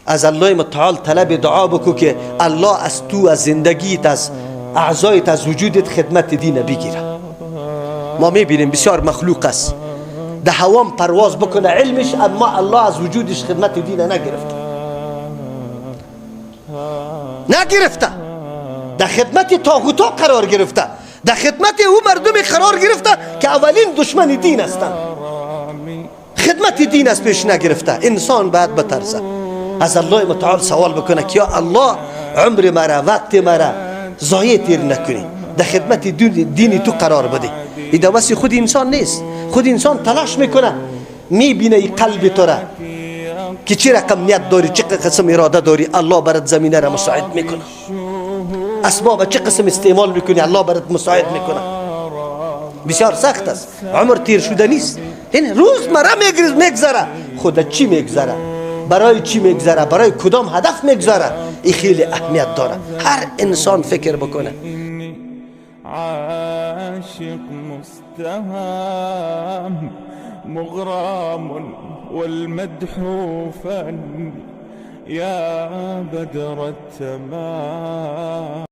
از الله متعال طلب دعا بکو که الله از تو، از زندگیت، از اعضایت، از وجودت خدمت دین بگیره. ما میبینیم بسیار مخلوق است ده هوام پرواز بکنه علمش، اما الله از وجودش خدمت دین نگرفته، در خدمت طاغوتا قرار گرفته، در خدمت او مردم قرار گرفته که اولین دشمن دین هستند. خدمت دین از پیش نگرفته. انسان باید بترسه، از الله متعال سوال بکنه که یا الله عمر مرا، وقت مرا ضایع تیر نکنی، در خدمت دین تو قرار بده. این دوست خود انسان نیست. خود انسان تلاش میکنه، میبینه ای قلب تو را که چه رقم نیت داری، چه قسم اراده داری، الله برات زمینه را مساعد میکنه. اسباب چه قسم استعمال میکنی، الله برات مساعد میکنه. بسیار سخت است، عمر تیر شده نیست. این روز مرا میگذره، خود چی میگذره، برای چی میگذره، برای کدام هدف میگذره، این خیلی اهمیت داره. هر انسان فکر بکنه. عاشق مستهام مغرام والمدح فن يا بدر التمام.